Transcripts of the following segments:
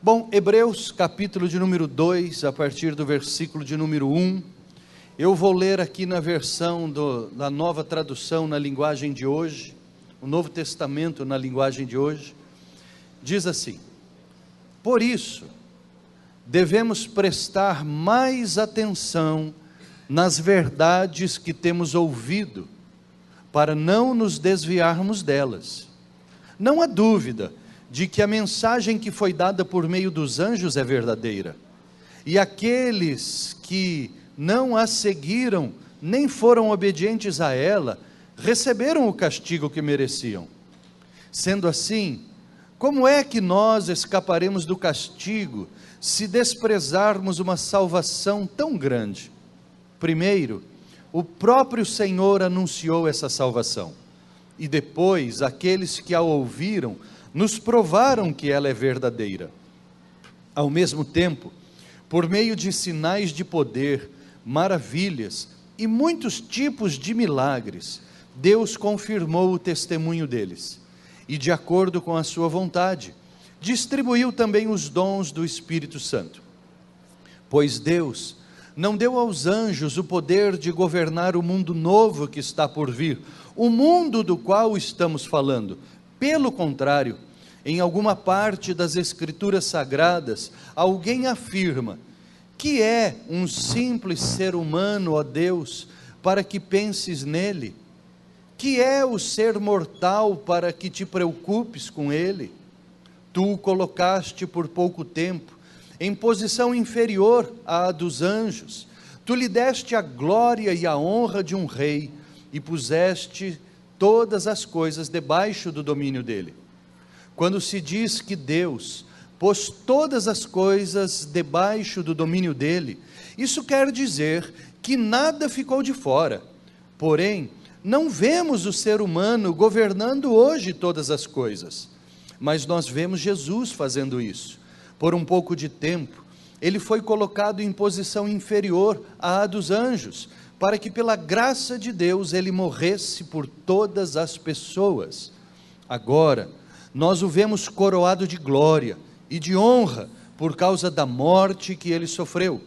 Bom, Hebreus capítulo de número 2, a partir do versículo de número 1, eu vou ler aqui na versão da nova tradução na linguagem de hoje, o Novo Testamento na linguagem de hoje, diz assim: por isso, devemos prestar mais atenção nas verdades que temos ouvido, para não nos desviarmos delas. Não há dúvida de que a mensagem que foi dada por meio dos anjos é verdadeira, e aqueles que não a seguiram, nem foram obedientes a ela, receberam o castigo que mereciam. Sendo assim, como é que nós escaparemos do castigo, se desprezarmos uma salvação tão grande? Primeiro, o próprio Senhor anunciou essa salvação, e depois, aqueles que a ouviram, nos provaram que ela é verdadeira. Ao mesmo tempo, por meio de sinais de poder, maravilhas e muitos tipos de milagres, Deus confirmou o testemunho deles, e de acordo com a sua vontade, distribuiu também os dons do Espírito Santo. Pois Deus não deu aos anjos o poder de governar o mundo novo que está por vir, o mundo do qual estamos falando. Pelo contrário, em alguma parte das Escrituras Sagradas, alguém afirma: que é um simples ser humano, ó Deus, para que penses nele? Que é o ser mortal para que te preocupes com ele? Tu o colocaste por pouco tempo em posição inferior à dos anjos. Tu lhe deste a glória e a honra de um rei, e puseste todas as coisas debaixo do domínio dele. Quando se diz que Deus pôs todas as coisas debaixo do domínio dele, isso quer dizer que nada ficou de fora. Porém, não vemos o ser humano governando hoje todas as coisas, mas nós vemos Jesus fazendo isso. Por um pouco de tempo, ele foi colocado em posição inferior à dos anjos, para que pela graça de Deus ele morresse por todas as pessoas. Agora, nós o vemos coroado de glória e de honra, por causa da morte que ele sofreu.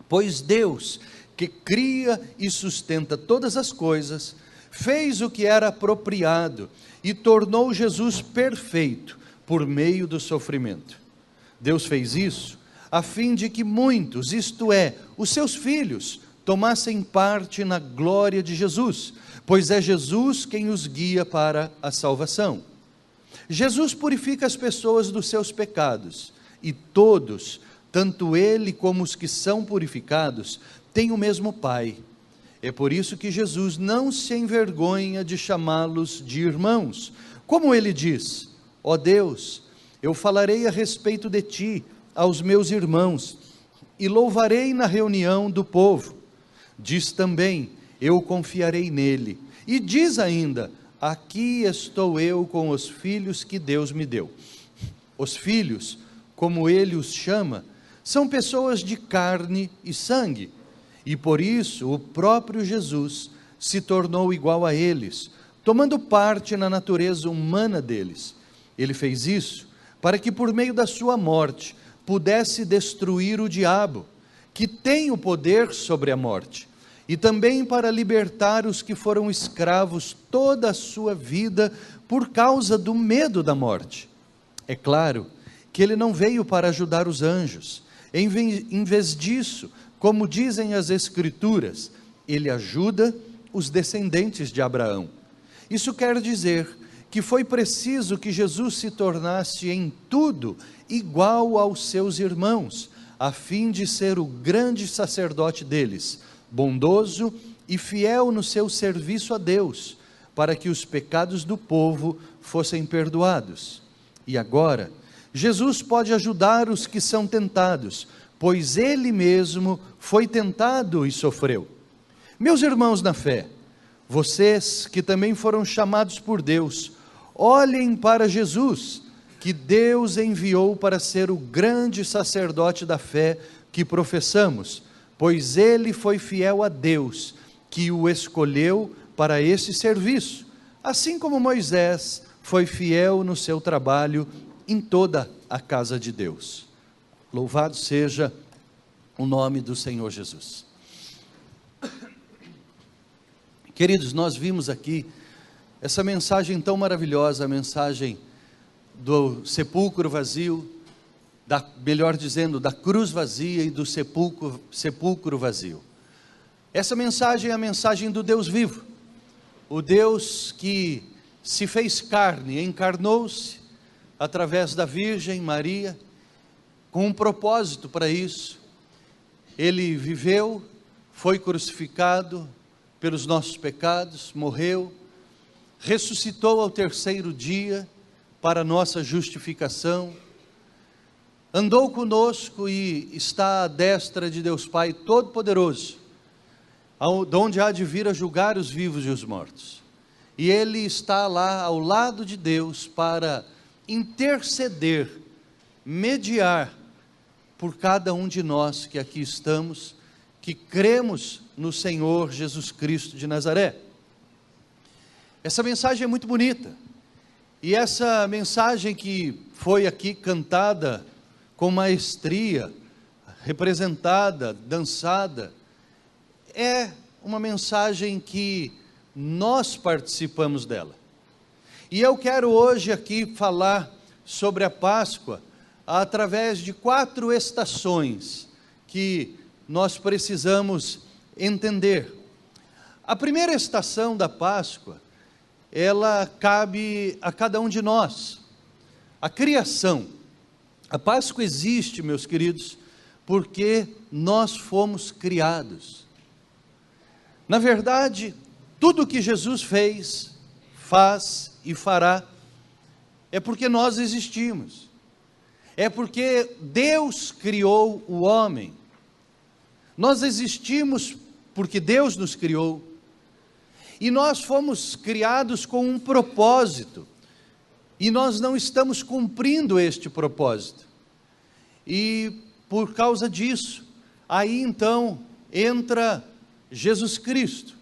Pois Deus, que cria e sustenta todas as coisas, fez o que era apropriado, e tornou Jesus perfeito, por meio do sofrimento. Deus fez isso, a fim de que muitos, isto é, os seus filhos, tomassem parte na glória de Jesus, pois é Jesus quem os guia para a salvação. Jesus purifica as pessoas dos seus pecados, e todos, tanto ele como os que são purificados, têm o mesmo Pai. É por isso que Jesus não se envergonha de chamá-los de irmãos, como ele diz: ó Deus, eu falarei a respeito de ti aos meus irmãos, e louvarei na reunião do povo. Diz também: eu confiarei nele. E diz ainda: aqui estou eu com os filhos que Deus me deu. Os filhos, como ele os chama, são pessoas de carne e sangue, e por isso o próprio Jesus se tornou igual a eles, tomando parte na natureza humana deles. Ele fez isso para que por meio da sua morte pudesse destruir o diabo, que tem o poder sobre a morte, e também para libertar os que foram escravos toda a sua vida por causa do medo da morte. É claro que ele não veio para ajudar os anjos. Em vez disso, como dizem as Escrituras, ele ajuda os descendentes de Abraão. Isso quer dizer que foi preciso que Jesus se tornasse em tudo igual aos seus irmãos, a fim de ser o grande sacerdote deles, bondoso e fiel no seu serviço a Deus, para que os pecados do povo fossem perdoados. E agora, Jesus pode ajudar os que são tentados, pois ele mesmo foi tentado e sofreu. Meus irmãos na fé, vocês que também foram chamados por Deus, olhem para Jesus, que Deus enviou para ser o grande sacerdote da fé que professamos, pois ele foi fiel a Deus, que o escolheu para esse serviço, assim como Moisés foi fiel no seu trabalho em toda a casa de Deus. Louvado seja o nome do Senhor Jesus. Queridos, nós vimos aqui essa mensagem tão maravilhosa, a mensagem do sepulcro vazio, melhor dizendo, da cruz vazia e do sepulcro vazio. Essa mensagem é a mensagem do Deus vivo, o Deus que se fez carne, encarnou-se através da Virgem Maria, com um propósito para isso. Ele viveu, foi crucificado pelos nossos pecados, morreu, ressuscitou ao terceiro dia para a nossa justificação, andou conosco e está à destra de Deus Pai Todo-Poderoso, de onde há de vir a julgar os vivos e os mortos. E Ele está lá ao lado de Deus para interceder, mediar por cada um de nós que aqui estamos, que cremos no Senhor Jesus Cristo de Nazaré. Essa mensagem é muito bonita, e essa mensagem que foi aqui cantada com maestria, representada, dançada, é uma mensagem que nós participamos dela. E eu quero hoje aqui falar sobre a Páscoa, através de 4 estações que nós precisamos entender. A primeira estação da Páscoa, ela cabe a cada um de nós, a criação. A Páscoa existe, meus queridos, porque nós fomos criados. Na verdade, tudo que Jesus fez, faz e fará, é porque nós existimos. É porque Deus criou o homem. Nós existimos porque Deus nos criou. E nós fomos criados com um propósito. E nós não estamos cumprindo este propósito. E por causa disso, aí então entra Jesus Cristo.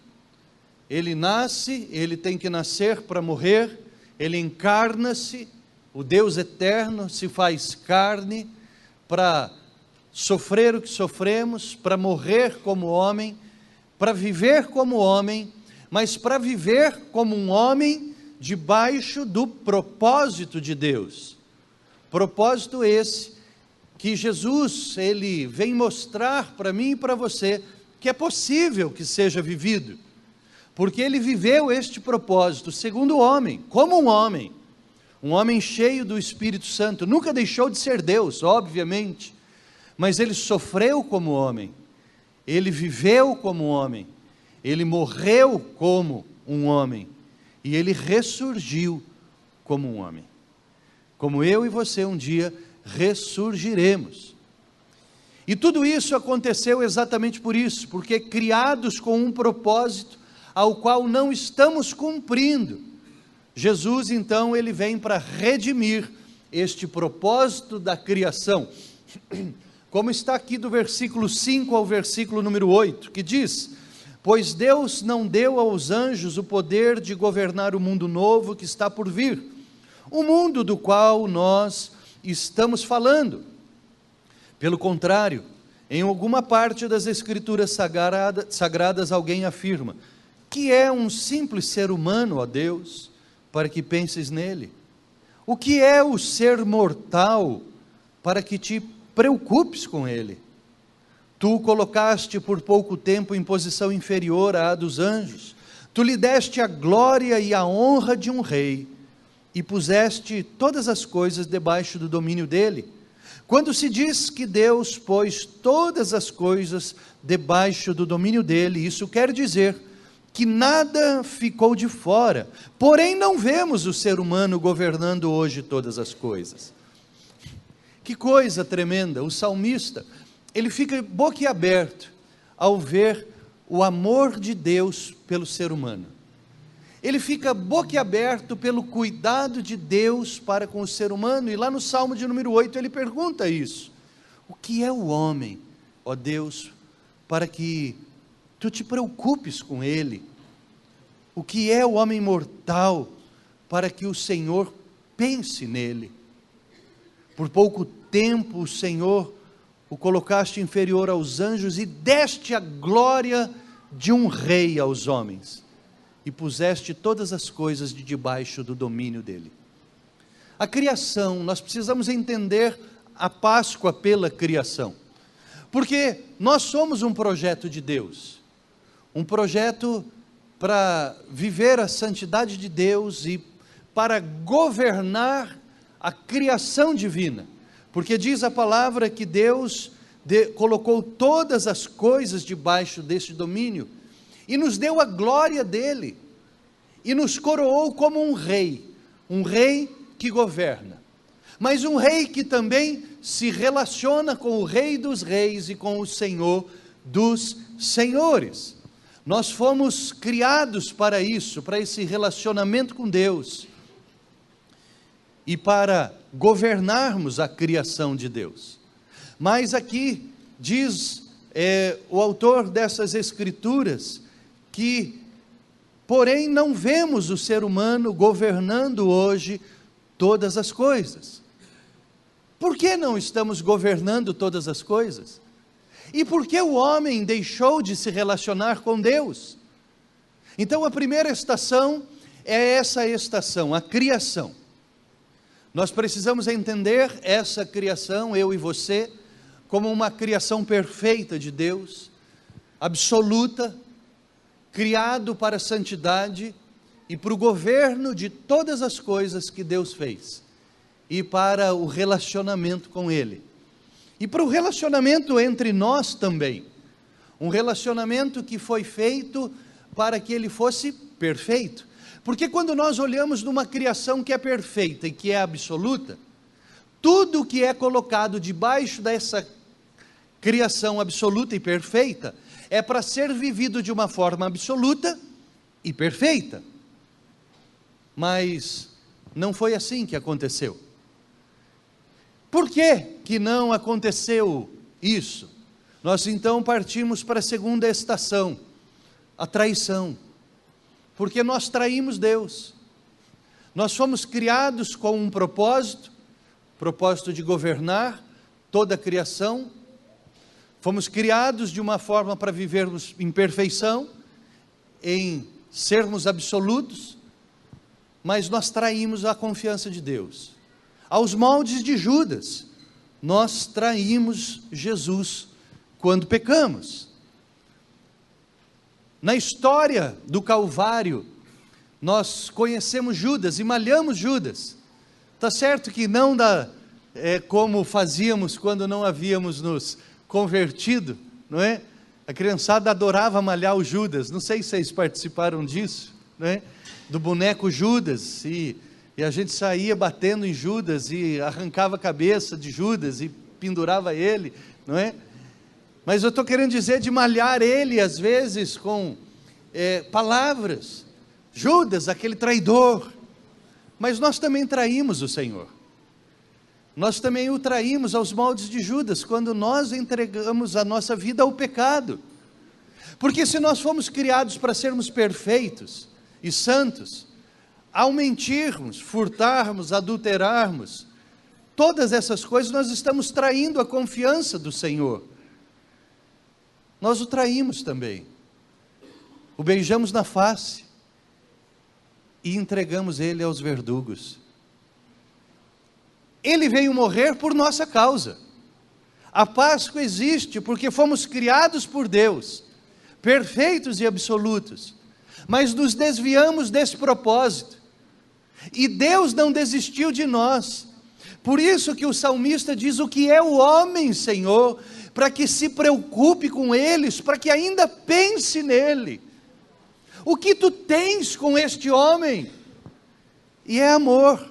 Ele nasce, ele tem que nascer para morrer, ele encarna-se, o Deus eterno se faz carne para sofrer o que sofremos, para morrer como homem, para viver como homem, mas para viver como um homem debaixo do propósito de Deus. Propósito esse que Jesus, ele vem mostrar para mim e para você que é possível que seja vivido, porque ele viveu este propósito segundo o homem, como um homem cheio do Espírito Santo. Nunca deixou de ser Deus, obviamente, mas ele sofreu como homem, ele viveu como homem, ele morreu como um homem, e ele ressurgiu como um homem, como eu e você um dia ressurgiremos. E tudo isso aconteceu exatamente por isso, porque criados com um propósito ao qual não estamos cumprindo, Jesus então ele vem para redimir este propósito da criação, como está aqui do versículo 5 ao versículo número 8, que diz: pois Deus não deu aos anjos o poder de governar o mundo novo que está por vir, o mundo do qual nós estamos falando. Pelo contrário, em alguma parte das Escrituras sagradas alguém afirma: que é um simples ser humano, ó Deus, para que penses nele? O que é o ser mortal, para que te preocupes com ele? Tu o colocaste por pouco tempo em posição inferior à dos anjos, tu lhe deste a glória e a honra de um rei, e puseste todas as coisas debaixo do domínio dele. Quando se diz que Deus pôs todas as coisas debaixo do domínio dele, isso quer dizer que nada ficou de fora, porém não vemos o ser humano governando hoje todas as coisas. Que coisa tremenda! O salmista, ele fica boquiaberto ao ver o amor de Deus pelo ser humano. Ele fica boquiaberto pelo cuidado de Deus para com o ser humano, e lá no Salmo de número 8 ele pergunta isso: o que é o homem, ó Deus, para que tu te preocupes com ele? O que é o homem mortal, para que o Senhor pense nele? Por pouco tempo o Senhor o colocaste inferior aos anjos e deste a glória de um rei aos homens, e puseste todas as coisas debaixo do domínio dele. A criação, nós precisamos entender a Páscoa pela criação, porque nós somos um projeto de Deus, um projeto para viver a santidade de Deus e para governar a criação divina, porque diz a palavra que Deus colocou todas as coisas debaixo desse domínio, e nos deu a glória dele, e nos coroou como um rei que governa, mas um rei que também se relaciona com o Rei dos Reis e com o Senhor dos Senhores. Nós fomos criados para isso, para esse relacionamento com Deus, e para governarmos a criação de Deus. Mas aqui diz o autor dessas escrituras que, porém, não vemos o ser humano governando hoje todas as coisas. Por que não estamos governando todas as coisas? E por que o homem deixou de se relacionar com Deus? Então a primeira estação é essa estação, a criação. Nós precisamos entender essa criação, eu e você, como uma criação perfeita de Deus, absoluta, criado para a santidade e para o governo de todas as coisas que Deus fez, e para o relacionamento com Ele, e para o relacionamento entre nós também, um relacionamento que foi feito para que ele fosse perfeito. Porque quando nós olhamos numa criação que é perfeita e que é absoluta, tudo que é colocado debaixo dessa criação absoluta e perfeita, é para ser vivido de uma forma absoluta e perfeita. Mas não foi assim que aconteceu. Por que que não aconteceu isso? Nós então partimos para a segunda estação, a traição. Porque nós traímos Deus. Nós fomos criados com um propósito de governar toda a criação. Fomos criados de uma forma para vivermos em perfeição, em sermos absolutos, mas nós traímos a confiança de Deus. Aos moldes de Judas, nós traímos Jesus quando pecamos. Na história do Calvário, nós conhecemos Judas e malhamos Judas. Está certo que não como fazíamos quando não havíamos nos convertido, não é? A criançada adorava malhar o Judas, não sei se vocês participaram disso, não é? Do boneco Judas, e a gente saía batendo em Judas, e arrancava a cabeça de Judas, e pendurava ele, não é? Mas eu estou querendo dizer de malhar ele, às vezes, com palavras. Judas, aquele traidor. Mas nós também traímos o Senhor. Nós também o traímos aos moldes de Judas, quando nós entregamos a nossa vida ao pecado. Porque se nós fomos criados para sermos perfeitos e santos, ao mentirmos, furtarmos, adulterarmos, todas essas coisas, nós estamos traindo a confiança do Senhor. Nós o traímos também, o beijamos na face e entregamos ele aos verdugos. Ele veio morrer por nossa causa. A Páscoa existe porque fomos criados por Deus, perfeitos e absolutos, mas nos desviamos desse propósito, e Deus não desistiu de nós. Por isso que o salmista diz: o que é o homem, Senhor, para que se preocupe com eles, para que ainda pense nele? O que tu tens com este homem? E é amor,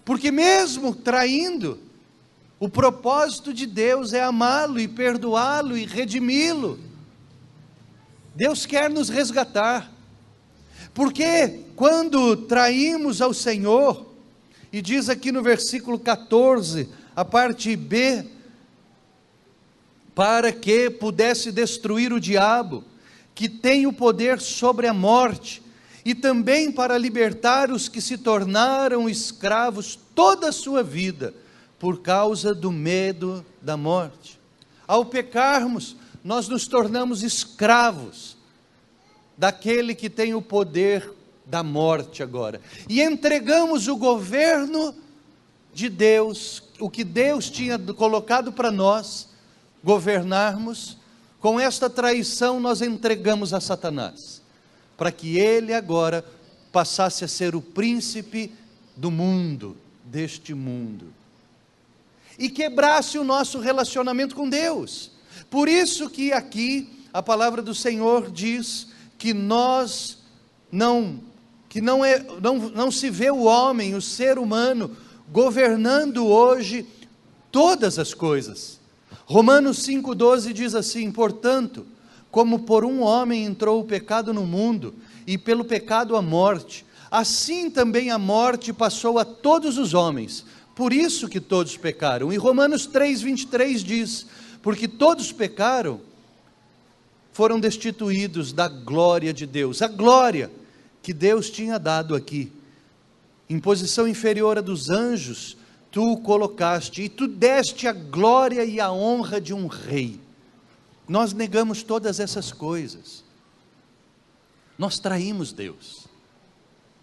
porque mesmo traindo, o propósito de Deus é amá-lo e perdoá-lo e redimi-lo. Deus quer nos resgatar, porque quando traímos ao Senhor, e diz aqui no versículo 14, a parte B, para que pudesse destruir o diabo, que tem o poder sobre a morte, e também para libertar os que se tornaram escravos toda a sua vida, por causa do medo da morte. Ao pecarmos, nós nos tornamos escravos daquele que tem o poder da morte agora, e entregamos o governo de Deus, o que Deus tinha colocado para nós governarmos. Com esta traição nós entregamos a Satanás, para que ele agora passasse a ser o príncipe do mundo, deste mundo, e quebrasse o nosso relacionamento com Deus. Por isso que aqui a palavra do Senhor diz que não se vê o homem, o ser humano, governando hoje todas as coisas. Romanos 5,12 diz assim: portanto, como por um homem entrou o pecado no mundo, e pelo pecado a morte, assim também a morte passou a todos os homens, por isso que todos pecaram. E Romanos 3,23 diz: porque todos pecaram, foram destituídos da glória de Deus. A glória que Deus tinha dado aqui, em posição inferior à dos anjos, tu o colocaste, e tu deste a glória e a honra de um rei. Nós negamos todas essas coisas, nós traímos Deus,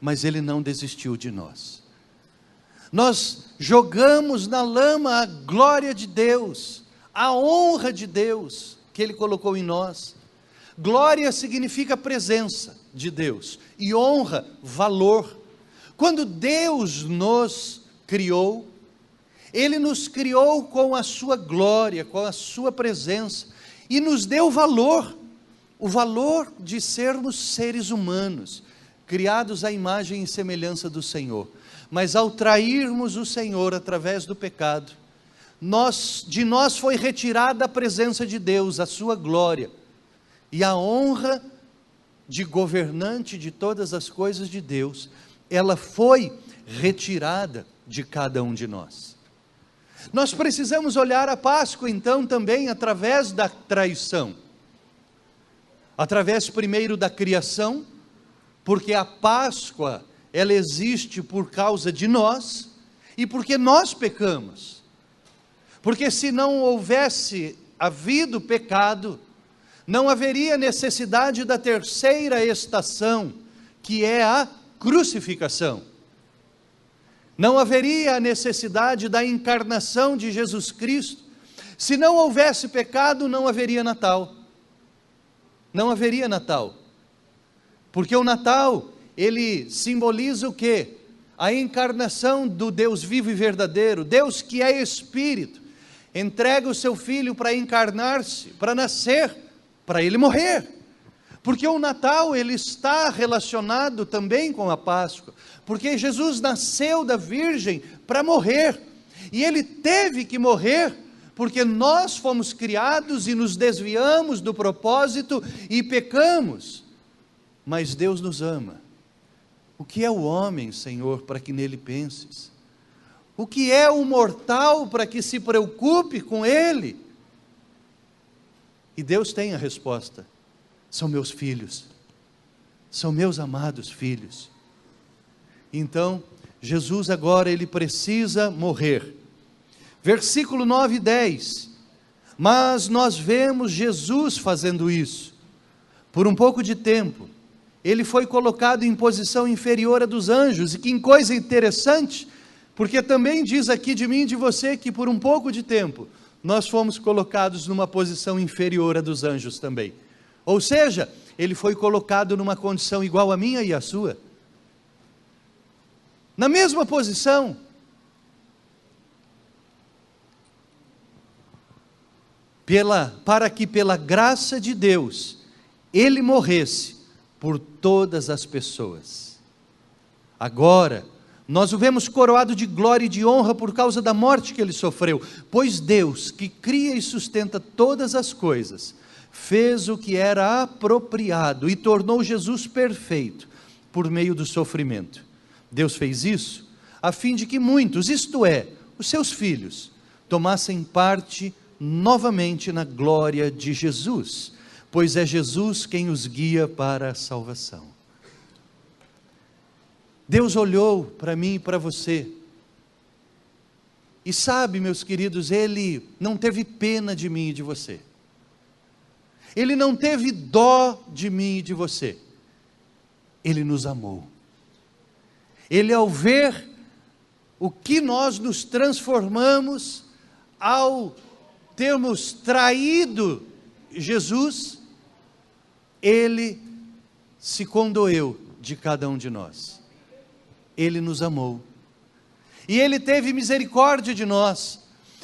mas Ele não desistiu de nós. Nós jogamos na lama a glória de Deus, a honra de Deus, que Ele colocou em nós. Glória significa presença de Deus, e honra, valor. Quando Deus nos criou, Ele nos criou com a sua glória, com a sua presença, e nos deu valor, o valor de sermos seres humanos, criados à imagem e semelhança do Senhor. Mas ao trairmos o Senhor através do pecado, de nós foi retirada a presença de Deus, a sua glória, e a honra de governante de todas as coisas de Deus, ela foi retirada de cada um de nós. Nós precisamos olhar a Páscoa então também através da traição, através primeiro da criação, porque a Páscoa ela existe por causa de nós, e porque nós pecamos, porque se não houvesse havido pecado, não haveria necessidade da terceira estação, que é a crucificação. Não haveria a necessidade da encarnação de Jesus Cristo. Se não houvesse pecado, não haveria Natal. Não haveria Natal. Porque o Natal, ele simboliza o quê? A encarnação do Deus vivo e verdadeiro, Deus que é Espírito, entrega o seu Filho para encarnar-se, para nascer, para Ele morrer. Porque o Natal, ele está relacionado também com a Páscoa, porque Jesus nasceu da Virgem para morrer, e Ele teve que morrer, porque nós fomos criados e nos desviamos do propósito e pecamos, mas Deus nos ama. O que é o homem, Senhor, para que nele penses? O que é o mortal para que se preocupe com ele? E Deus tem a resposta: são meus filhos, são meus amados filhos. Então, Jesus agora ele precisa morrer. Versículo 9 e 10, mas nós vemos Jesus fazendo isso. Por um pouco de tempo, ele foi colocado em posição inferior à dos anjos, e que coisa interessante, porque também diz aqui de mim e de você, que por um pouco de tempo, nós fomos colocados numa posição inferior à dos anjos também. Ou seja, ele foi colocado numa condição igual à minha e à sua, na mesma posição, para que pela graça de Deus, ele morresse por todas as pessoas. Agora, nós o vemos coroado de glória e de honra por causa da morte que ele sofreu, pois Deus, que cria e sustenta todas as coisas, fez o que era apropriado e tornou Jesus perfeito por meio do sofrimento. Deus fez isso a fim de que muitos, isto é, os seus filhos, tomassem parte novamente na glória de Jesus, pois é Jesus quem os guia para a salvação. Deus olhou para mim e para você, e sabe, meus queridos, Ele não teve pena de mim e de você, Ele não teve dó de mim e de você, Ele nos amou. Ele, ao ver o que nós nos transformamos, ao termos traído Jesus, Ele se condoeu de cada um de nós. Ele nos amou, e Ele teve misericórdia de nós,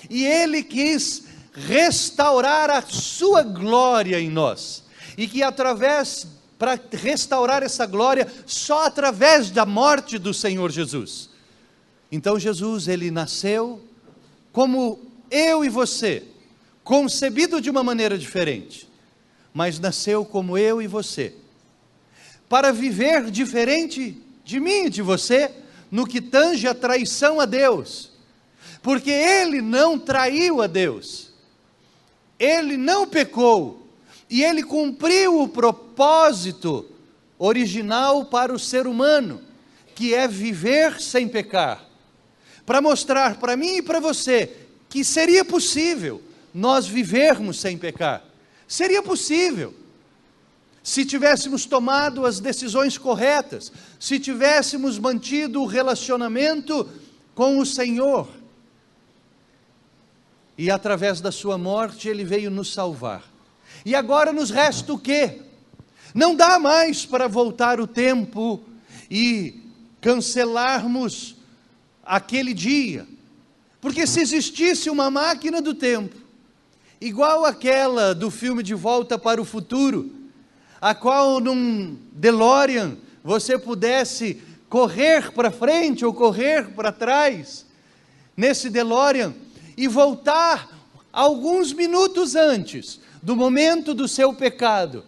e Ele quis restaurar a sua glória em nós, e que para restaurar essa glória, só através da morte do Senhor Jesus. Então Jesus, Ele nasceu como eu e você, concebido de uma maneira diferente, mas nasceu como eu e você, para viver diferente de mim e de você, no que tange a traição a Deus, porque Ele não traiu a Deus, Ele não pecou, e Ele cumpriu o propósito original para o ser humano, que é viver sem pecar, para mostrar para mim e para você, que seria possível nós vivermos sem pecar, seria possível, se tivéssemos tomado as decisões corretas, se tivéssemos mantido o relacionamento com o Senhor, e através da sua morte Ele veio nos salvar. E agora nos resta o quê? Não dá mais para voltar o tempo e cancelarmos aquele dia, porque se existisse uma máquina do tempo, igual aquela do filme De Volta para o Futuro, a qual num DeLorean você pudesse correr para frente ou correr para trás, nesse DeLorean, e voltar alguns minutos antes do momento do seu pecado,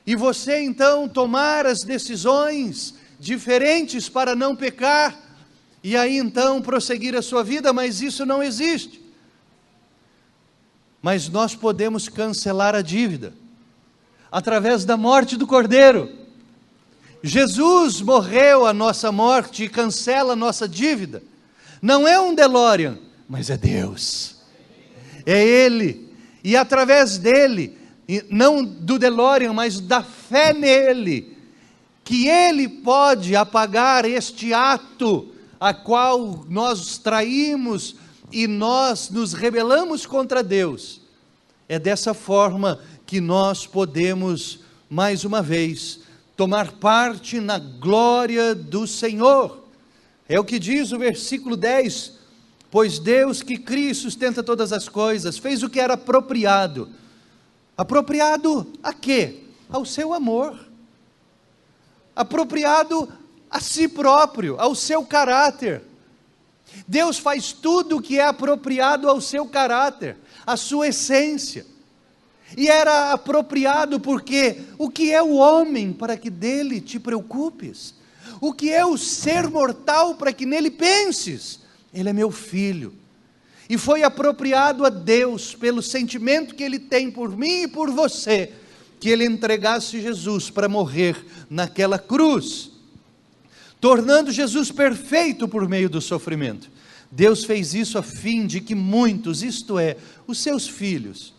e você então tomar as decisões diferentes para não pecar, e aí então prosseguir a sua vida, mas isso não existe. Mas nós podemos cancelar a dívida, através da morte do Cordeiro. Jesus morreu a nossa morte e cancela a nossa dívida. Não é um DeLorean, mas é Deus, é Ele, e através dele, não do DeLorean, mas da fé nele, que Ele pode apagar este ato a qual nós traímos e nós nos rebelamos contra Deus. É dessa forma que nós podemos, mais uma vez, tomar parte na glória do Senhor. É o que diz o versículo 10, pois Deus que cria e sustenta todas as coisas, fez o que era apropriado. Apropriado a quê? Ao seu amor. Apropriado a si próprio, ao seu caráter. Deus faz tudo o que é apropriado ao seu caráter, à sua essência. E era apropriado porque o que é o homem para que dele te preocupes? O que é o ser mortal para que nele penses? Ele é meu filho. E foi apropriado a Deus, pelo sentimento que Ele tem por mim e por você, que Ele entregasse Jesus para morrer naquela cruz, tornando Jesus perfeito por meio do sofrimento. Deus fez isso a fim de que muitos, isto é, os seus filhos,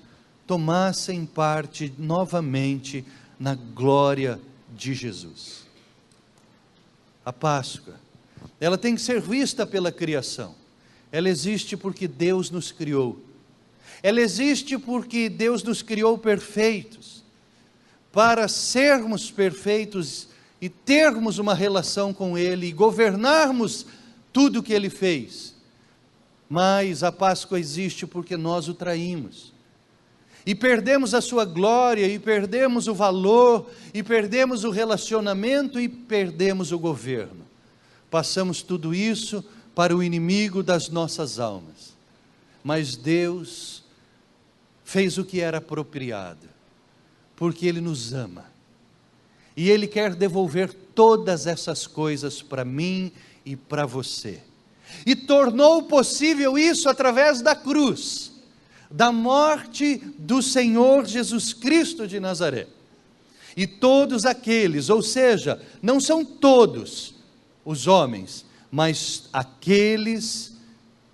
tomassem parte novamente na glória de Jesus. A Páscoa, ela tem que ser vista pela criação. Ela existe porque Deus nos criou. Ela existe porque Deus nos criou perfeitos. Para sermos perfeitos e termos uma relação com Ele e governarmos tudo o que Ele fez. Mas a Páscoa existe porque nós o traímos. E perdemos a sua glória, e perdemos o valor, e perdemos o relacionamento, e perdemos o governo. Passamos tudo isso para o inimigo das nossas almas. Mas Deus fez o que era apropriado, porque Ele nos ama. E Ele quer devolver todas essas coisas para mim e para você. E tornou possível isso através da cruz, da morte do Senhor Jesus Cristo de Nazaré. E todos aqueles, ou seja, não são todos os homens, mas aqueles,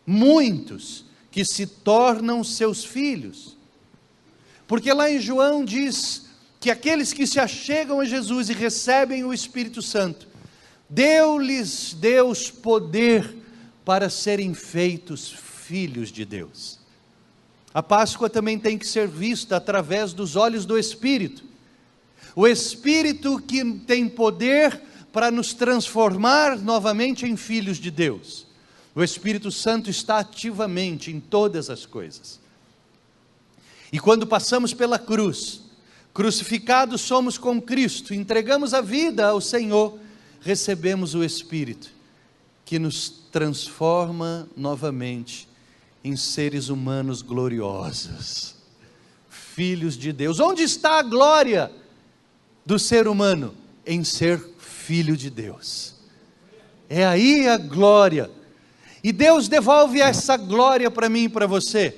muitos, que se tornam seus filhos. Porque lá em João diz que aqueles que se achegam a Jesus e recebem o Espírito Santo, deu-lhes Deus poder para serem feitos filhos de Deus. A Páscoa também tem que ser vista através dos olhos do Espírito. O Espírito que tem poder para nos transformar novamente em filhos de Deus. O Espírito Santo está ativamente em todas as coisas. E quando passamos pela cruz, crucificados somos com Cristo, entregamos a vida ao Senhor, recebemos o Espírito, que nos transforma novamente em seres humanos gloriosos, filhos de Deus. Onde está a glória do ser humano? Em ser filho de Deus. É aí a glória. E Deus devolve essa glória para mim e para você,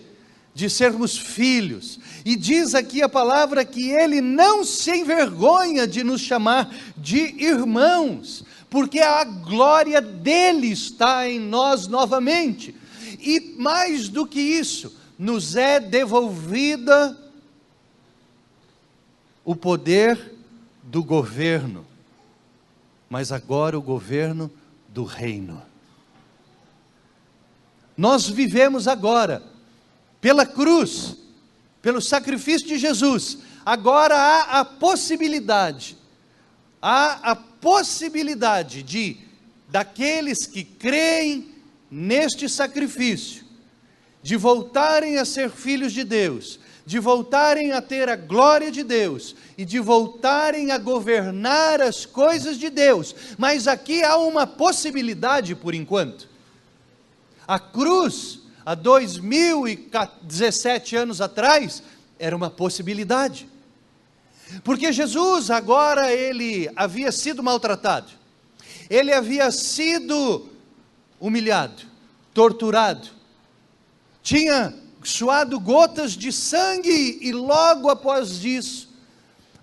de sermos filhos. E diz aqui a palavra que Ele não se envergonha de nos chamar de irmãos, porque a glória dEle está em nós novamente. E mais do que isso, nos é devolvida o poder do governo, mas agora o governo do reino. Nós vivemos agora, pela cruz, pelo sacrifício de Jesus, agora há a possibilidade de, daqueles que creem neste sacrifício, de voltarem a ser filhos de Deus, de voltarem a ter a glória de Deus, e de voltarem a governar as coisas de Deus. Mas aqui há uma possibilidade por enquanto. A cruz, há 2017 anos atrás, era uma possibilidade, porque Jesus agora, ele havia sido maltratado, ele havia sido humilhado, torturado, tinha suado gotas de sangue, e logo após isso,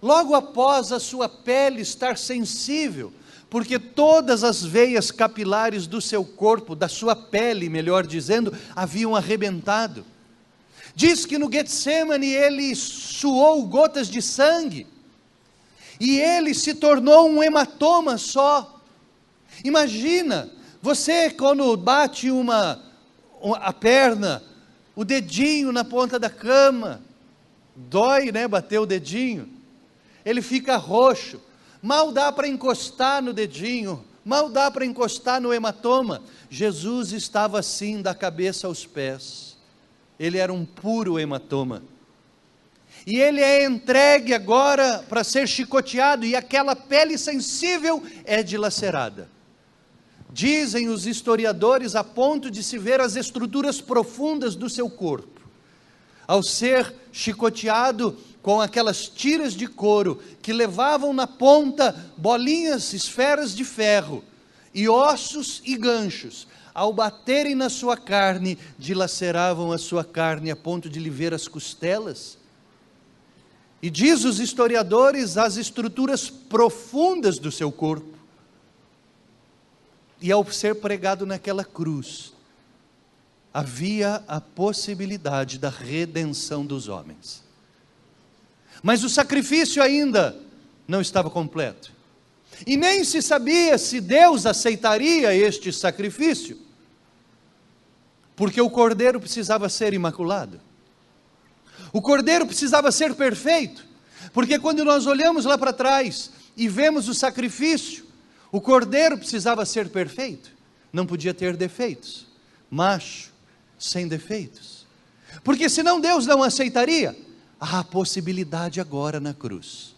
logo após a sua pele estar sensível, porque todas as veias capilares do seu corpo, da sua pele, melhor dizendo, haviam arrebentado. Diz que no Getsemane ele suou gotas de sangue, e ele se tornou um hematoma só. Imagina, você quando bate a perna, o dedinho na ponta da cama, dói, né, bater o dedinho, ele fica roxo, mal dá para encostar no dedinho, mal dá para encostar no hematoma. Jesus estava assim, da cabeça aos pés, ele era um puro hematoma, e ele é entregue agora para ser chicoteado, e aquela pele sensível é dilacerada. Dizem os historiadores, a ponto de se ver as estruturas profundas do seu corpo, ao ser chicoteado com aquelas tiras de couro, que levavam na ponta bolinhas, esferas de ferro, e ossos e ganchos, ao baterem na sua carne, dilaceravam a sua carne, a ponto de lhe ver as costelas. E diz os historiadores, as estruturas profundas do seu corpo. E ao ser pregado naquela cruz, havia a possibilidade da redenção dos homens. Mas o sacrifício ainda não estava completo, e nem se sabia se Deus aceitaria este sacrifício, porque o cordeiro precisava ser imaculado, o cordeiro precisava ser perfeito, porque quando nós olhamos lá para trás e vemos o sacrifício, o cordeiro precisava ser perfeito, não podia ter defeitos, macho, sem defeitos, porque senão Deus não aceitaria. Há a possibilidade agora na cruz,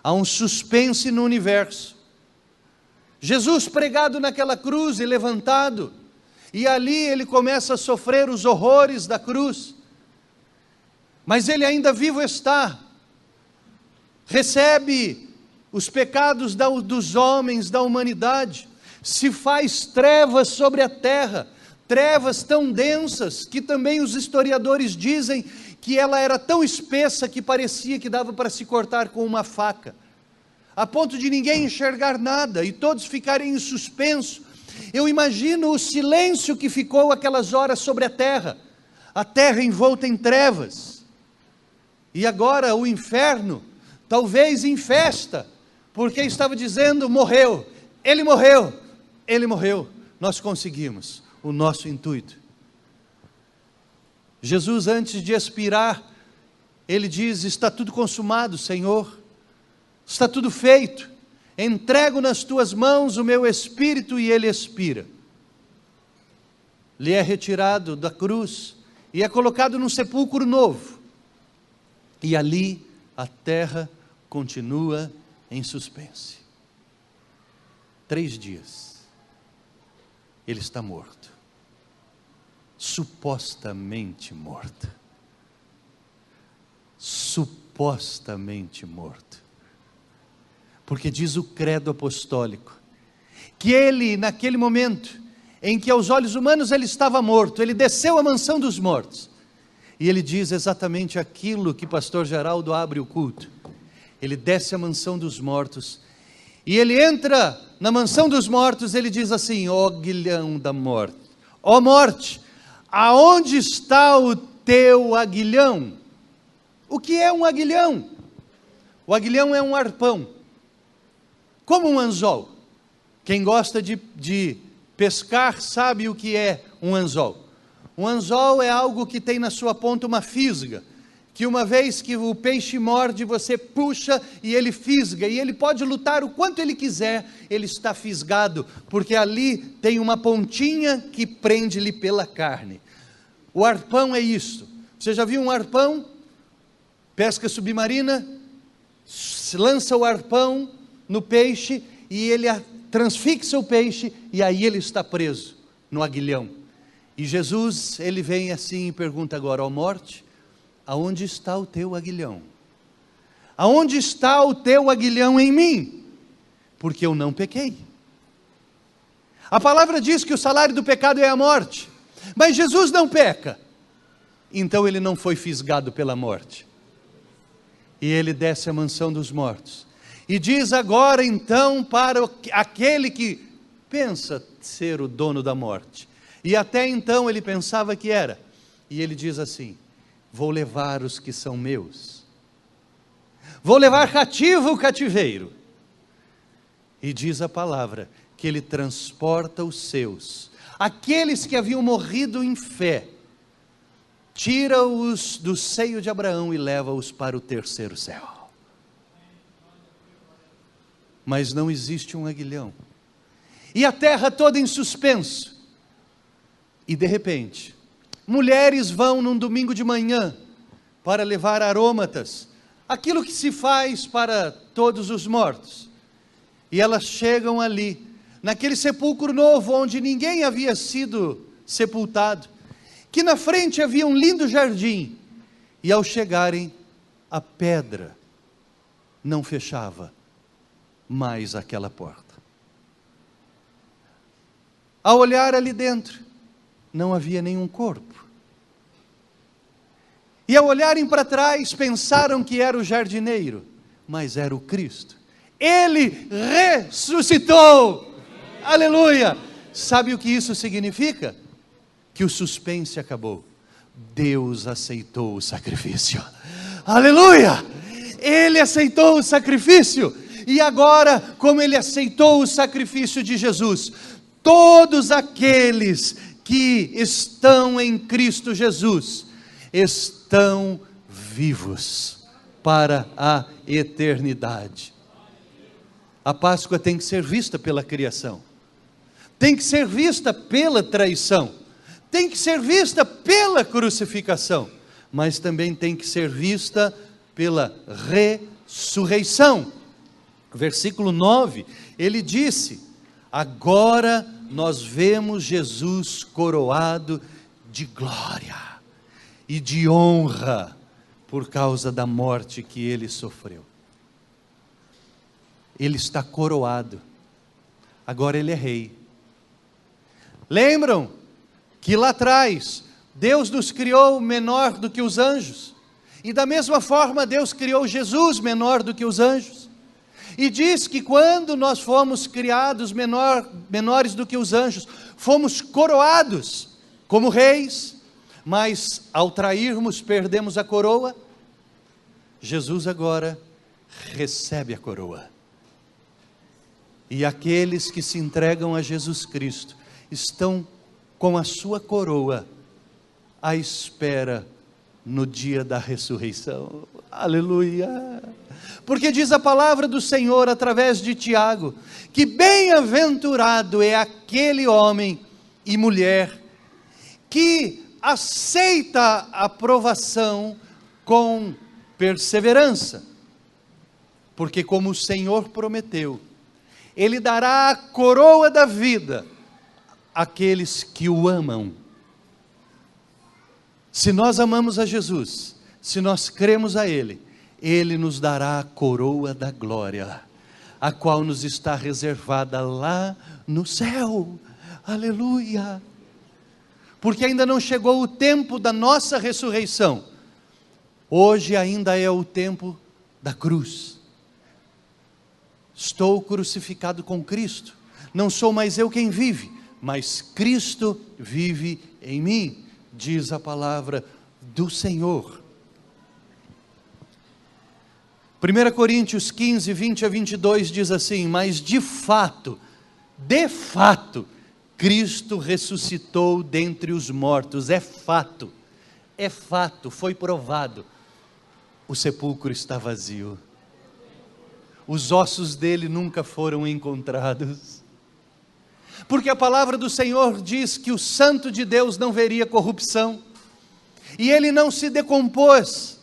há um suspense no universo. Jesus pregado naquela cruz e levantado, e ali ele começa a sofrer os horrores da cruz, mas ele ainda vivo está, recebe os pecados dos homens, da humanidade, se faz trevas sobre a terra, trevas tão densas, que também os historiadores dizem que ela era tão espessa que parecia que dava para se cortar com uma faca. a ponto de ninguém enxergar nada e todos ficarem em suspenso. Eu imagino o silêncio que ficou aquelas horas sobre a terra envolta em trevas. E agora o inferno, talvez em festa, porque estava dizendo: morreu, ele morreu, ele morreu, nós conseguimos o nosso intuito. Jesus, antes de expirar, ele diz: está tudo consumado, Senhor, está tudo feito, entrego nas tuas mãos o meu espírito. E ele expira. Lhe é retirado da cruz e é colocado num sepulcro novo. E ali a terra continua em suspense. 3 dias, ele está morto, supostamente morto, supostamente morto, porque diz o credo apostólico, que ele, naquele momento, em que aos olhos humanos ele estava morto, ele desceu à mansão dos mortos, e ele diz exatamente aquilo que pastor Geraldo abre o culto. Ele desce à mansão dos mortos, e ele entra na mansão dos mortos. Ele diz assim: ó aguilhão da morte, ó morte, aonde está o teu aguilhão? O que é um aguilhão? O aguilhão é um arpão, como um anzol. Quem gosta de pescar sabe o que é um anzol. Um anzol é algo que tem na sua ponta uma fisga, que uma vez que o peixe morde, você puxa e ele fisga, e ele pode lutar o quanto ele quiser, ele está fisgado, porque ali tem uma pontinha que prende-lhe pela carne. O arpão é isso. Você já viu um arpão? Pesca submarina, lança o arpão no peixe e ele transfixa o peixe, e aí ele está preso no aguilhão. E Jesus, ele vem assim e pergunta agora: ó morte, aonde está o teu aguilhão? Aonde está o teu aguilhão em mim? Porque eu não pequei. A palavra diz que o salário do pecado é a morte, mas Jesus não peca, então ele não foi fisgado pela morte. E ele desce à mansão dos mortos, e diz agora então para aquele que pensa ser o dono da morte, e até então ele pensava que era, e ele diz assim: vou levar os que são meus, vou levar cativo o cativeiro. E diz a palavra que ele transporta os seus, aqueles que haviam morrido em fé, tira-os do seio de Abraão e leva-os para o terceiro céu. Mas não existe um aguilhão, e a terra toda em suspenso. E de repente, mulheres vão num domingo de manhã para levar aromatas, aquilo que se faz para todos os mortos. E elas chegam ali, naquele sepulcro novo, onde ninguém havia sido sepultado, que na frente havia um lindo jardim, e ao chegarem, a pedra não fechava mais aquela porta. Ao olhar ali dentro, não havia nenhum corpo. E ao olharem para trás, pensaram que era o jardineiro, mas era o Cristo. Ele ressuscitou! Aleluia! Sabe o que isso significa? Que o suspense acabou. Deus aceitou o sacrifício. Aleluia! Ele aceitou o sacrifício. E agora, como ele aceitou o sacrifício de Jesus, todos aqueles que estão em Cristo Jesus estão vivos para a eternidade. A Páscoa tem que ser vista pela criação, tem que ser vista pela traição, tem que ser vista pela crucificação, mas também tem que ser vista pela ressurreição. Versículo 9, ele disse: agora nós vemos Jesus coroado de glória e de honra por causa da morte que ele sofreu. Ele está coroado, agora ele é rei. Lembram que lá atrás Deus nos criou menor do que os anjos, e da mesma forma Deus criou Jesus menor do que os anjos. E diz que quando nós fomos criados menores do que os anjos, fomos coroados como reis, mas ao trairmos, perdemos a coroa. Jesus agora recebe a coroa. E aqueles que se entregam a Jesus Cristo, estão com a sua coroa, à espera no dia da ressurreição. Aleluia! Porque diz a palavra do Senhor através de Tiago, que bem-aventurado é aquele homem e mulher que aceita a provação com perseverança, porque como o Senhor prometeu, Ele dará a coroa da vida àqueles que o amam. Se nós amamos a Jesus, se nós cremos a Ele, Ele nos dará a coroa da glória, a qual nos está reservada lá no céu. Aleluia! Porque ainda não chegou o tempo da nossa ressurreição. Hoje ainda é o tempo da cruz. Estou crucificado com Cristo. Não sou mais eu quem vive, mas Cristo vive em mim, diz a palavra do Senhor. 1 Coríntios 15, 20 a 22 diz assim: mas de fato, Cristo ressuscitou dentre os mortos. É fato, foi provado. O sepulcro está vazio, os ossos dele nunca foram encontrados, porque a palavra do Senhor diz que o Santo de Deus não veria corrupção, e ele não se decompôs.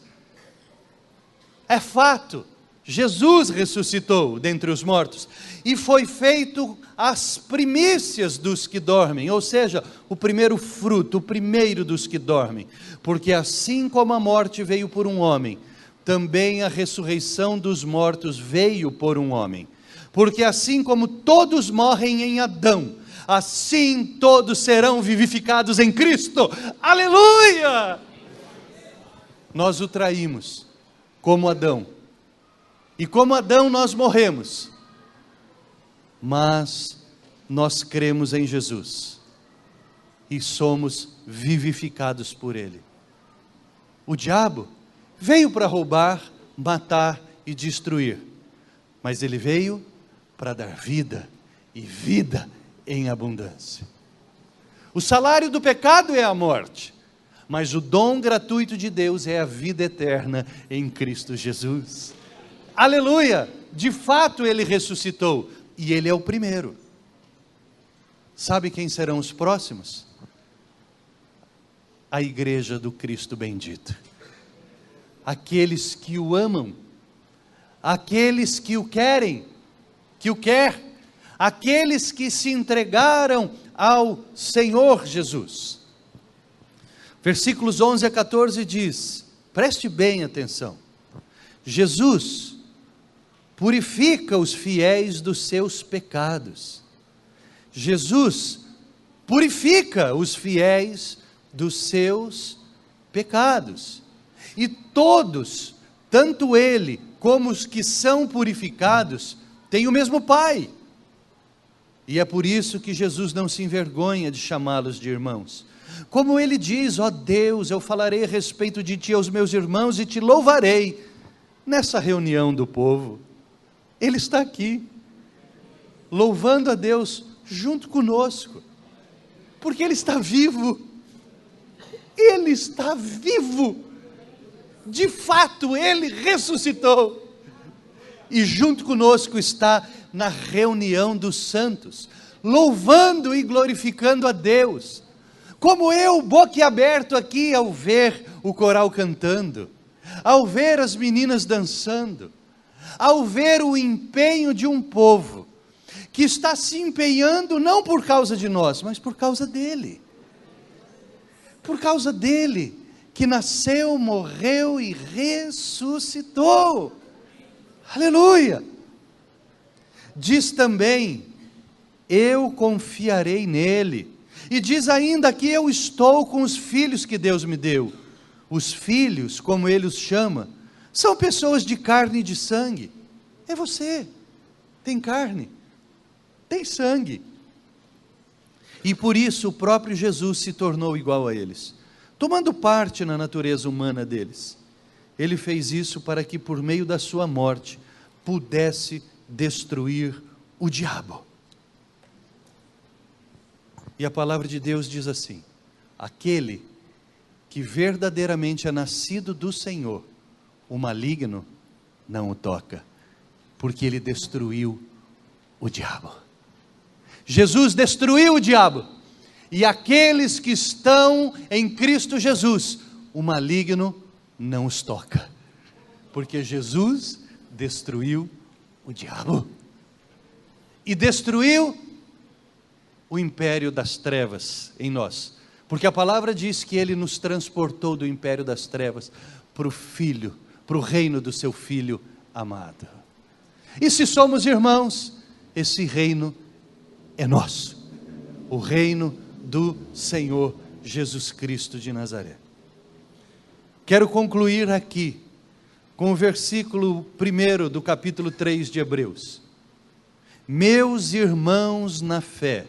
É fato, Jesus ressuscitou dentre os mortos, e foi feito as primícias dos que dormem, ou seja, o primeiro fruto, o primeiro dos que dormem, porque assim como a morte veio por um homem, também a ressurreição dos mortos veio por um homem, porque assim como todos morrem em Adão, assim todos serão vivificados em Cristo. Aleluia! Nós o traímos como Adão, e como Adão nós morremos, mas nós cremos em Jesus, e somos vivificados por Ele. O diabo veio para roubar, matar e destruir, mas Ele veio para dar vida, e vida em abundância. O salário do pecado é a morte, mas o dom gratuito de Deus é a vida eterna em Cristo Jesus. Aleluia! De fato Ele ressuscitou, e Ele é o primeiro. Sabe quem serão os próximos? A igreja do Cristo bendito. Aqueles que o amam, aqueles que o querem, aqueles que se entregaram ao Senhor Jesus. Versículos 11 a 14 diz, preste bem atenção, Jesus purifica os fiéis dos seus pecados. Jesus purifica os fiéis dos seus pecados. E todos, tanto Ele como os que são purificados, têm o mesmo Pai. E é por isso que Jesus não se envergonha de chamá-los de irmãos. Como Ele diz, ó Deus, eu falarei a respeito de Ti aos meus irmãos e Te louvarei. Nessa reunião do povo, Ele está aqui, louvando a Deus junto conosco, porque Ele está vivo. Ele está vivo. De fato, Ele ressuscitou, e junto conosco está na reunião dos santos, louvando e glorificando a Deus, como eu, boquiaberto aqui, ao ver o coral cantando, ao ver as meninas dançando, ao ver o empenho de um povo, que está se empenhando não por causa de nós, mas por causa dEle, que nasceu, morreu e ressuscitou. Aleluia! Diz também, eu confiarei nele. E diz ainda que eu estou com os filhos que Deus me deu. Os filhos, como Ele os chama, são pessoas de carne e de sangue. É você, tem carne, tem sangue. E por isso o próprio Jesus se tornou igual a eles, tomando parte na natureza humana deles. Ele fez isso para que por meio da sua morte pudesse destruir o diabo. E a palavra de Deus diz assim: aquele que verdadeiramente é nascido do Senhor, o maligno não o toca, porque ele destruiu o diabo. Jesus destruiu o diabo, e aqueles que estão em Cristo Jesus, o maligno não os toca, porque Jesus destruiu o diabo, e destruiu o império das trevas em nós, porque a palavra diz que Ele nos transportou do império das trevas para o Filho, para o reino do seu Filho amado. E se somos irmãos, esse reino é nosso, o reino do Senhor Jesus Cristo de Nazaré. Quero concluir aqui com o versículo 1 do capítulo 3 de Hebreus. Meus irmãos na fé,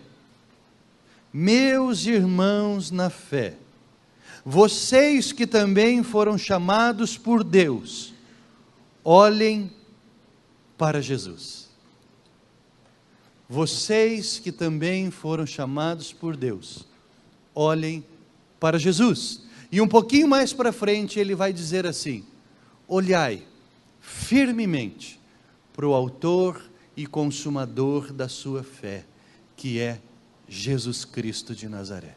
vocês que também foram chamados por Deus, olhem para Jesus. Vocês que também foram chamados por Deus, olhem para Jesus. E um pouquinho mais para frente ele vai dizer assim: olhai firmemente para o autor e consumador da sua fé, que é Jesus Cristo de Nazaré.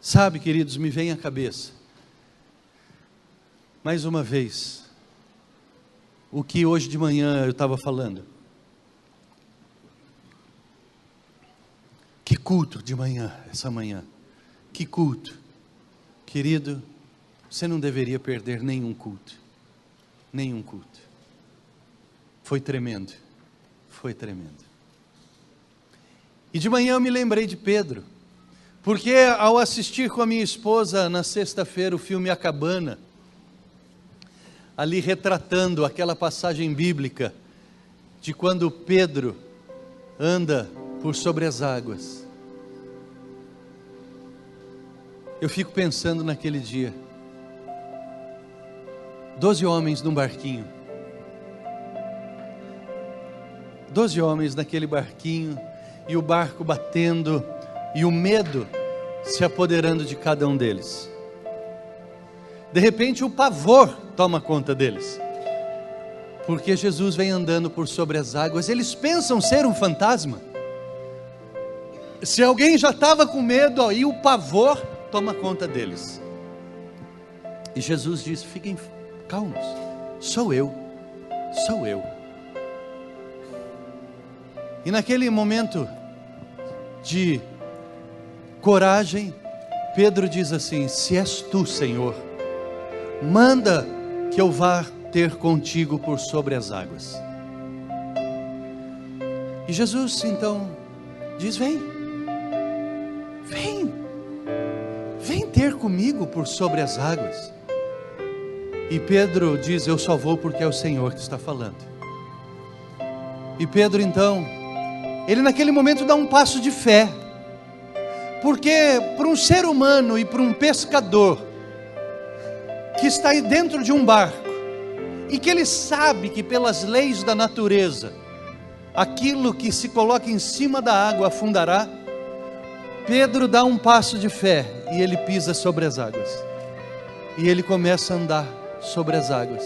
Sabe, queridos, me vem à cabeça, mais uma vez, o que hoje de manhã eu estava falando. Que culto de manhã, essa manhã, que culto. Querido, você não deveria perder nenhum culto, nenhum culto. Foi tremendo, foi tremendo. E de manhã eu me lembrei de Pedro, porque ao assistir com a minha esposa na sexta-feira o filme A Cabana, ali retratando aquela passagem bíblica de quando Pedro anda por sobre as águas, eu fico pensando naquele dia, 12 homens num barquinho, 12 homens naquele barquinho, e o barco batendo, e o medo se apoderando de cada um deles. De repente o pavor toma conta deles, porque Jesus vem andando por sobre as águas. Eles pensam ser um fantasma. Se alguém já estava com medo, aí o pavor toma conta deles. E Jesus diz: fiquem calmos, sou eu. E naquele momento de coragem, Pedro diz assim: se és tu, Senhor, manda que eu vá ter contigo por sobre as águas. E Jesus então diz: vem ter comigo por sobre as águas. E Pedro diz: eu só vou porque é o Senhor que está falando. E Pedro então, ele naquele momento dá um passo de fé, porque para um ser humano e para um pescador, que está aí dentro de um barco, e que ele sabe que pelas leis da natureza, aquilo que se coloca em cima da água afundará, Pedro dá um passo de fé, e ele pisa sobre as águas, e ele começa a andar sobre as águas,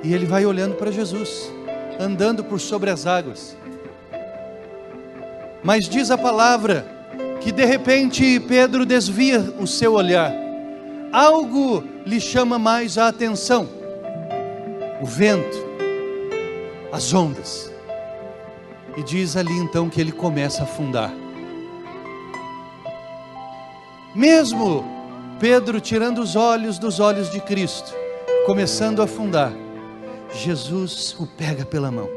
e ele vai olhando para Jesus, andando por sobre as águas. Mas diz a palavra, que de repente Pedro desvia o seu olhar, algo lhe chama mais a atenção, o vento, as ondas, e diz ali então que ele começa a afundar. Mesmo Pedro tirando os olhos dos olhos de Cristo, começando a afundar, Jesus o pega pela mão,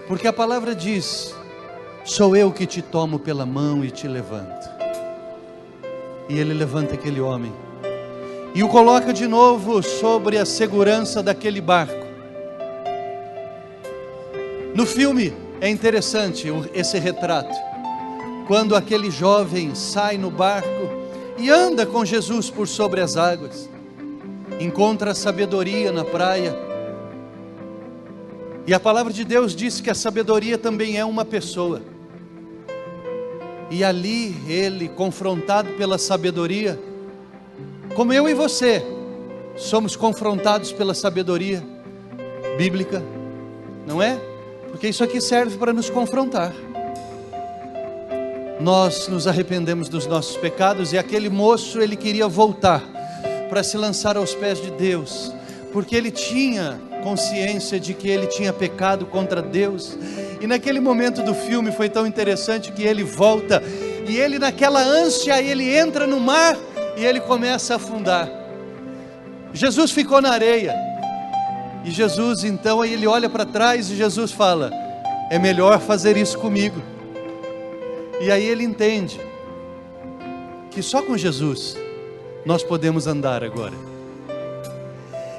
porque a palavra diz: sou eu que te tomo pela mão e te levanto. E ele levanta aquele homem, e o coloca de novo sobre a segurança daquele barco. No filme é interessante esse retrato, quando aquele jovem sai no barco e anda com Jesus por sobre as águas, encontra a sabedoria na praia, e a palavra de Deus diz que a sabedoria também é uma pessoa, e ali ele, confrontado pela sabedoria, como eu e você, somos confrontados pela sabedoria bíblica, não é? Porque isso aqui serve para nos confrontar. Nós nos arrependemos dos nossos pecados, e aquele moço, ele queria voltar para se lançar aos pés de Deus, porque ele tinha consciência de que ele tinha pecado contra Deus. E naquele momento do filme foi tão interessante que ele volta, e ele, naquela ânsia, ele entra no mar e ele começa a afundar. Jesus ficou na areia, e Jesus então, ele olha para trás e Jesus fala: é melhor fazer isso comigo. E aí ele entende que só com Jesus nós podemos andar agora.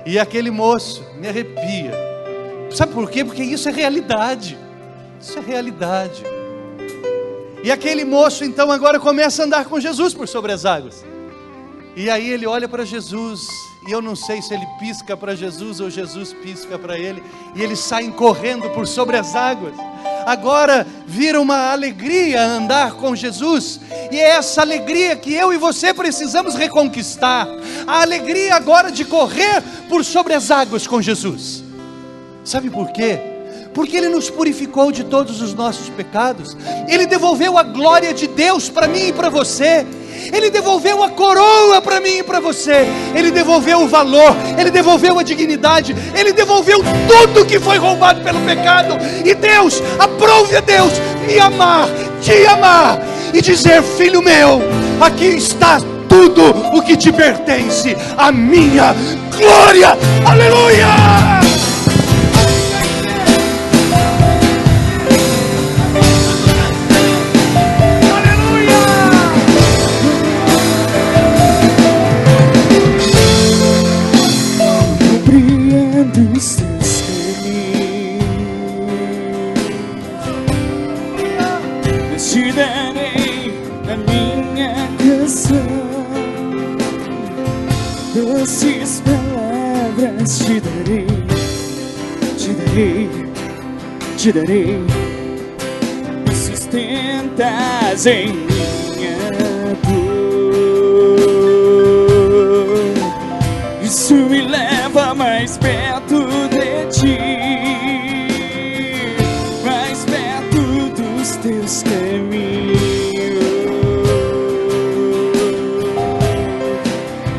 E aquele moço, me arrepia, sabe por quê? Porque isso é realidade, isso é realidade. E aquele moço então agora começa a andar com Jesus por sobre as águas, e aí ele olha para Jesus, e eu não sei se ele pisca para Jesus ou Jesus pisca para ele, e eles saem correndo por sobre as águas. Agora vira uma alegria andar com Jesus, e é essa alegria que eu e você precisamos reconquistar, a alegria agora de correr por sobre as águas com Jesus. Sabe por quê? Porque Ele nos purificou de todos os nossos pecados, Ele devolveu a glória de Deus para mim e para você, Ele devolveu a coroa para mim e para você, Ele devolveu o valor, Ele devolveu a dignidade, Ele devolveu tudo que foi roubado pelo pecado. E Deus, aprove a Deus me amar, te amar e dizer: filho meu, aqui está tudo o que te pertence, a minha glória. Aleluia! Os teus caminhos, te darei a minha canção, doces palavras te darei, te darei, te darei. Me sustentas em minha dor, isso me leva mais perto de ti, mais perto dos teus caminhos.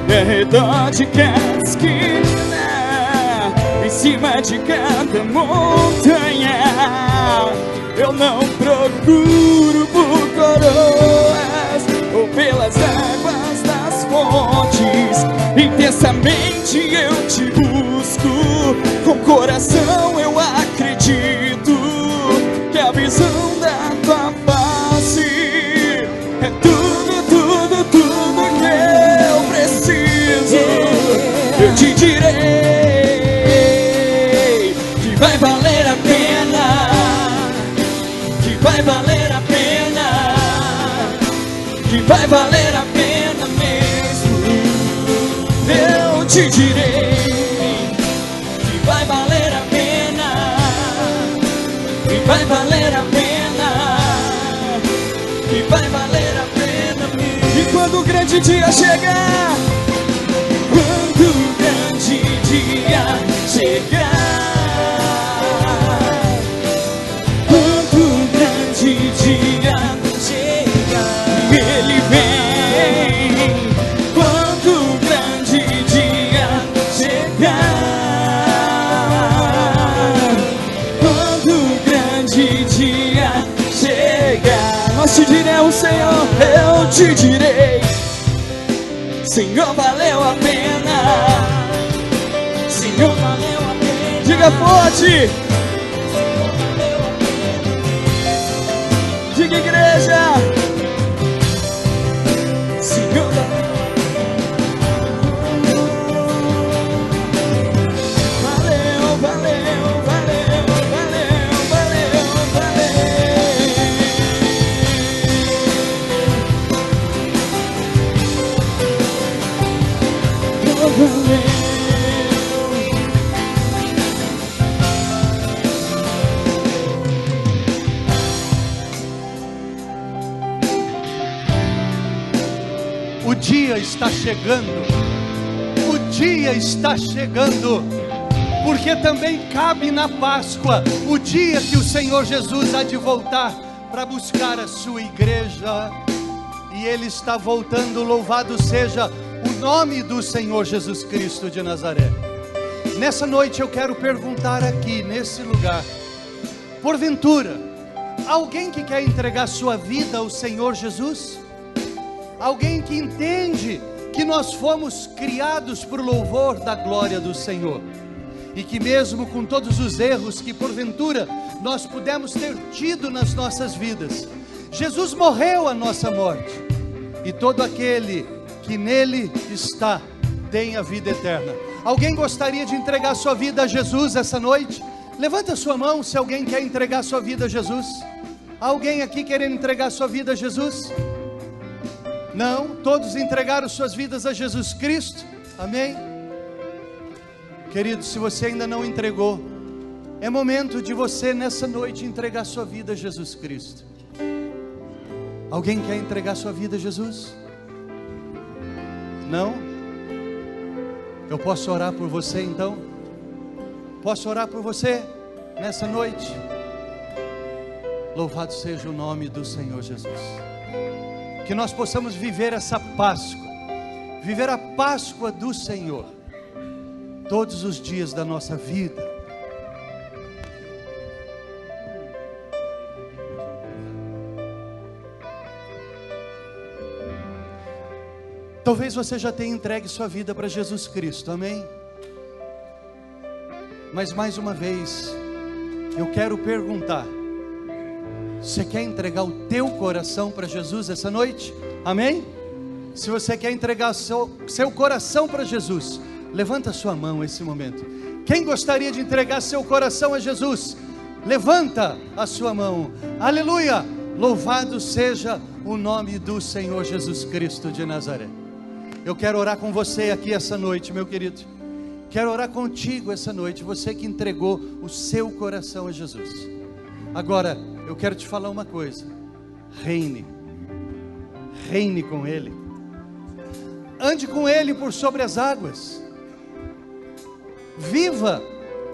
Ao redor de cada esquina, em cima de cada montanha, eu não procuro por coroas ou pelas águas das fontes. Intensamente eu te busco, com coração eu acredito que a visão da tua face é tudo, tudo, tudo que eu preciso. Eu te direi que vai valer a pena, que vai valer a pena, que vai valer a pena mesmo. Eu te direi que vai valer a pena, que vai valer a pena, que vai valer a pena mesmo. E quando o grande dia chegar, quando o grande dia chegar, quando o grande dia chegar, ele vem. Quando o grande dia chegar, quando o grande dia chegar, nós te diremos, Senhor, eu te direi, Senhor, valeu a pena, Senhor, valeu a pena. Diga forte, diga igreja, Senhor, valeu a pena. O dia está chegando. O dia está chegando. Porque também cabe na Páscoa o dia que o Senhor Jesus há de voltar para buscar a sua igreja. E Ele está voltando, louvado seja o nome do Senhor Jesus Cristo de Nazaré. Nessa noite eu quero perguntar aqui, nesse lugar, porventura, alguém que quer entregar sua vida ao Senhor Jesus? Alguém que entende que nós fomos criados para o louvor da glória do Senhor, e que mesmo com todos os erros que porventura nós pudemos ter tido nas nossas vidas, Jesus morreu a nossa morte, e todo aquele que nele está tem a vida eterna. Alguém gostaria de entregar sua vida a Jesus essa noite? Levanta sua mão se alguém quer entregar sua vida a Jesus. Alguém aqui querendo entregar sua vida a Jesus? Não? Todos entregaram suas vidas a Jesus Cristo? Amém? Querido, se você ainda não entregou, é momento de você nessa noite entregar sua vida a Jesus Cristo. Alguém quer entregar sua vida a Jesus? Não? Eu posso orar por você então? Posso orar por você nessa noite? Louvado seja o nome do Senhor Jesus. Que nós possamos viver essa Páscoa, viver a Páscoa do Senhor, todos os dias da nossa vida. Talvez você já tenha entregue sua vida para Jesus Cristo, amém? Mas mais uma vez, eu quero perguntar: você quer entregar o teu coração para Jesus essa noite? Amém? Se você quer entregar seu coração para Jesus, levanta sua mão nesse momento. Quem gostaria de entregar seu coração a Jesus? Levanta a sua mão. Aleluia! Louvado seja o nome do Senhor Jesus Cristo de Nazaré. Eu quero orar com você aqui essa noite, meu querido. Quero orar contigo essa noite, você que entregou o seu coração a Jesus. Agora, eu quero te falar uma coisa: reine com Ele, ande com Ele por sobre as águas, viva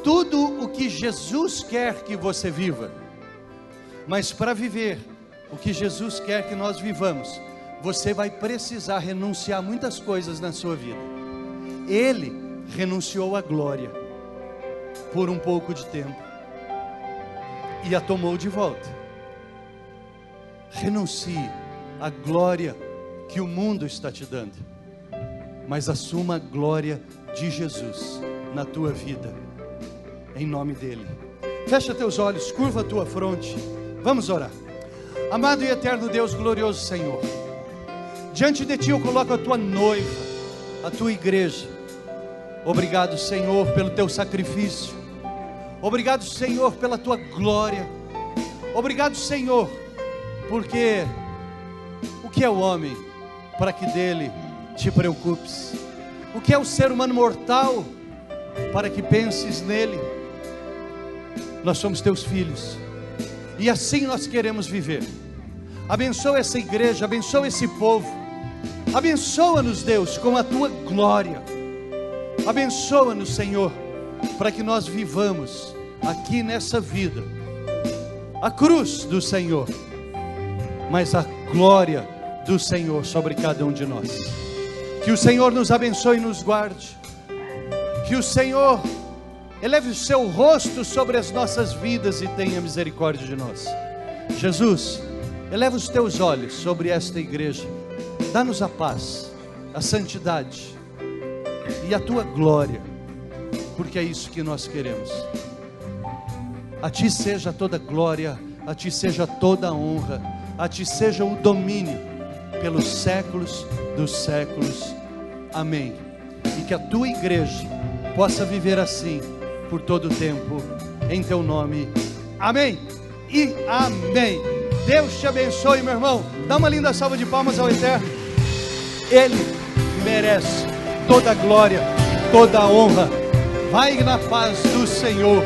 tudo o que Jesus quer que você viva. Mas para viver o que Jesus quer que nós vivamos, você vai precisar renunciar muitas coisas na sua vida. Ele renunciou à glória por um pouco de tempo e a tomou de volta. Renuncie à glória que o mundo está te dando, mas assuma a glória de Jesus na tua vida, em nome dEle. Fecha teus olhos, curva a tua fronte, vamos orar. Amado e eterno Deus, glorioso Senhor, diante de Ti eu coloco a Tua noiva, a Tua igreja. Obrigado, Senhor, pelo Teu sacrifício. Obrigado, Senhor, pela Tua glória. Obrigado, Senhor, porque o que é o homem para que dele te preocupes? O que é o ser humano mortal para que penses nele? Nós somos Teus filhos e assim nós queremos viver. Abençoa essa igreja, abençoa esse povo. Abençoa-nos, Deus, com a Tua glória. Abençoa-nos, Senhor, para que nós vivamos aqui nessa vida a cruz do Senhor, mas a glória do Senhor sobre cada um de nós. Que o Senhor nos abençoe e nos guarde. Que o Senhor eleve o seu rosto sobre as nossas vidas e tenha misericórdia de nós. Jesus, eleva os teus olhos sobre esta igreja. Dá-nos a paz, a santidade e a Tua glória, porque é isso que nós queremos. A Ti seja toda glória, a Ti seja toda honra, a Ti seja o domínio pelos séculos dos séculos. Amém. E que a Tua igreja possa viver assim por todo o tempo, em Teu nome. Amém e amém. Deus te abençoe, meu irmão. Dá uma linda salva de palmas ao Eterno. Ele merece toda a glória, toda a honra. Vai na paz do Senhor.